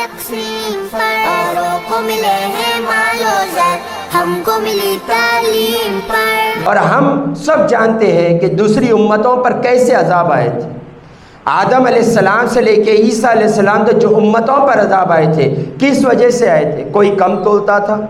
تقسیم پر، اوروں کو ملے ہیں مال و زر، ہم کو ملی تعلیم پر۔ اور ہم سب جانتے ہیں کہ دوسری امتوں پر کیسے عذاب آئے تھے۔ آدم علیہ السلام سے لے کے عیسیٰ علیہ السلام تک جو امتوں پر عذاب آئے تھے، کس وجہ سے آئے تھے؟ کوئی کم تولتا تھا،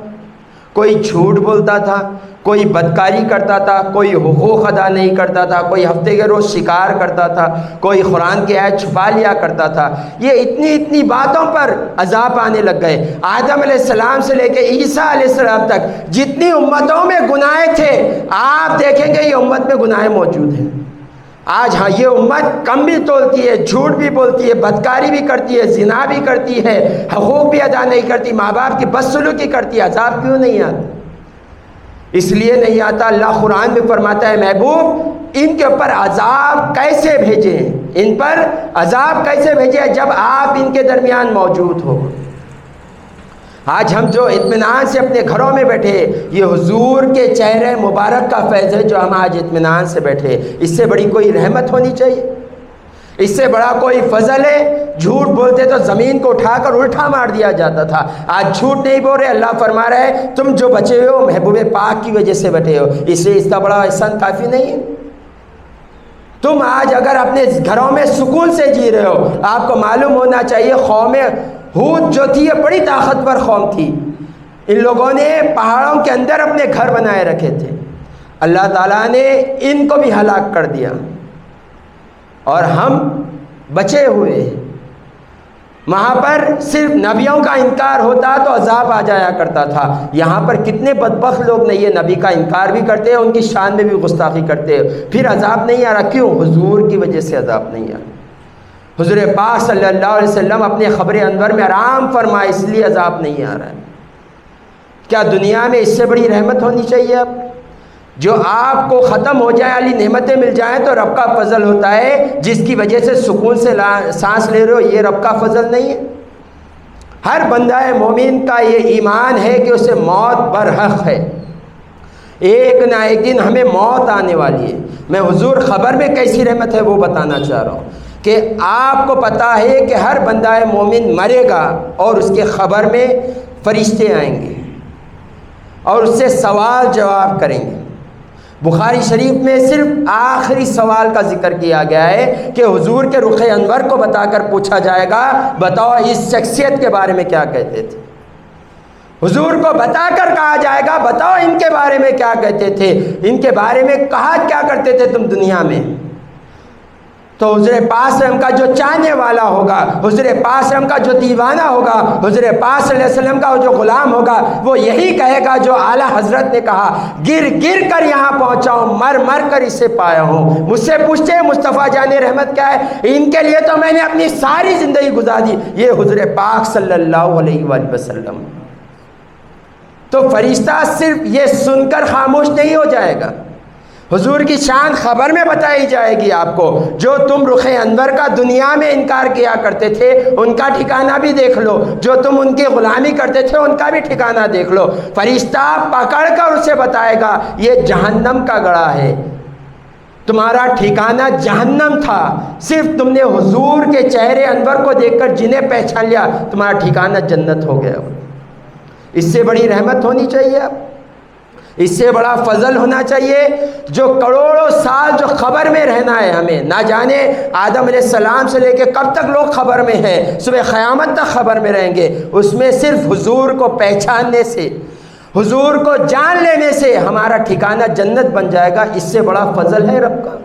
کوئی جھوٹ بولتا تھا، کوئی بدکاری کرتا تھا، کوئی حقوق ادا نہیں کرتا تھا، کوئی ہفتے کے روز شکار کرتا تھا، کوئی قرآن کی آیت چھپا لیا کرتا تھا۔ یہ اتنی باتوں پر عذاب آنے لگ گئے۔ آدم علیہ السلام سے لے کے عیسیٰ علیہ السلام تک جتنی امتوں میں گناہ تھے، آپ دیکھیں گے یہ امت میں گناہ موجود ہیں۔ آج ہاں یہ امت کم بھی تولتی ہے، جھوٹ بھی بولتی ہے، بدکاری بھی کرتی ہے، زنا بھی کرتی ہے، حقوق بھی ادا نہیں کرتی، ماں باپ کی بدسلوکی کرتی ہے۔ عذاب کیوں نہیں آتا؟ اس لیے نہیں آتا، اللہ قرآن میں فرماتا ہے محبوب ان کے اوپر عذاب کیسے بھیجیں، ان پر عذاب کیسے بھیجیں جب آپ ان کے درمیان موجود ہو۔ آج ہم جو اطمینان سے اپنے گھروں میں بیٹھے، یہ حضور کے چہرے مبارک کا فیض ہے جو ہم آج اطمینان سے بیٹھے۔ اس سے بڑی کوئی رحمت ہونی چاہیے، اس سے بڑا کوئی فضل ہے؟ جھوٹ بولتے تو زمین کو اٹھا کر الٹا مار دیا جاتا تھا، آج جھوٹ نہیں بول رہے۔ اللہ فرما رہا ہے تم جو بچے ہوئے ہو محبوب پاک کی وجہ سے بچے ہو، اس لیے اس کا بڑا احسان کافی نہیں ہے؟ تم آج اگر اپنے گھروں میں سکون سے جی رہے ہو، آپ کو معلوم ہونا چاہیے قوم ہود جو تھی یہ بڑی طاقتور قوم تھی۔ ان لوگوں نے پہاڑوں کے اندر اپنے گھر بنائے رکھے تھے، اللہ تعالیٰ نے ان کو بھی ہلاک کر دیا اور ہم بچے ہوئے۔ وہاں پر صرف نبیوں کا انکار ہوتا تو عذاب آ جایا کرتا تھا، یہاں پر کتنے بدبخت لوگ نہیں ہے، نبی کا انکار بھی کرتے ہیں، ان کی شان میں بھی گستاخی کرتے ہیں، پھر عذاب نہیں آ رہا۔ کیوں؟ حضور کی وجہ سے عذاب نہیں آ رہا۔ حضور پاک صلی اللہ علیہ وسلم اپنے خبر انور میں آرام فرمائے، اس لیے عذاب نہیں آ رہا ہے۔ کیا دنیا میں اس سے بڑی رحمت ہونی چاہیے؟ اب جو آپ کو ختم ہو جائے والی نعمتیں مل جائیں تو رب کا فضل ہوتا ہے، جس کی وجہ سے سکون سے سانس لے رہے ہو، یہ رب کا فضل نہیں ہے؟ ہر بندہ مومن کا یہ ایمان ہے کہ اسے موت برحق ہے، ایک نہ ایک دن ہمیں موت آنے والی ہے۔ میں حضور خبر میں کیسی رحمت ہے وہ بتانا چاہ رہا ہوں کہ آپ کو پتہ ہے کہ ہر بندہ مومن مرے گا اور اس کے خبر میں فرشتے آئیں گے اور اس سے سوال جواب کریں گے۔ بخاری شریف میں صرف آخری سوال کا ذکر کیا گیا ہے کہ حضور کے رخ انور کو بتا کر پوچھا جائے گا بتاؤ اس شخصیت کے بارے میں کیا کہتے تھے۔ حضور کو بتا کر کہا جائے گا بتاؤ ان کے بارے میں کیا کہتے تھے، ان کے بارے میں کہا کیا کرتے تھے تم دنیا میں۔ تو حضور پاک صلی اللہ علیہ وسلم کا جو چاہنے والا ہوگا، حضور پاک صلی اللہ علیہ وسلم کا جو دیوانہ ہوگا، حضور پاک صلی اللہ علیہ وسلم کا جو غلام ہوگا، وہ یہی کہے گا جو اعلیٰ حضرت نے کہا، گر گر کر یہاں پہنچا ہوں، مر مر کر اسے پایا ہوں۔ مجھ سے پوچھتے ہیں مصطفیٰ جان رحمت کیا ہے؟ ان کے لیے تو میں نے اپنی ساری زندگی گزار دی۔ یہ حضور پاک صلی اللہ علیہ وآلہ وسلم۔ تو فرشتہ صرف یہ سن کر خاموش نہیں ہو جائے گا، حضور کی شان خبر میں بتائی جائے گی آپ کو۔ جو تم رخ انور کا دنیا میں انکار کیا کرتے تھے ان کا ٹھکانہ بھی دیکھ لو، جو تم ان کی غلامی کرتے تھے ان کا بھی ٹھکانہ دیکھ لو۔ فرشتہ پکڑ کر اسے بتائے گا یہ جہنم کا گڑھا ہے، تمہارا ٹھکانہ جہنم تھا، صرف تم نے حضور کے چہرے انور کو دیکھ کر جنہیں پہچان لیا، تمہارا ٹھکانہ جنت ہو گیا۔ اس سے بڑی رحمت ہونی چاہیے، اب اس سے بڑا فضل ہونا چاہیے۔ جو کروڑوں سال جو خبر میں رہنا ہے ہمیں، نہ جانے آدم علیہ السلام سے لے کے کب تک لوگ خبر میں ہیں، صبح قیامت تک خبر میں رہیں گے، اس میں صرف حضور کو پہچاننے سے، حضور کو جان لینے سے ہمارا ٹھکانہ جنت بن جائے گا۔ اس سے بڑا فضل ہے رب کا۔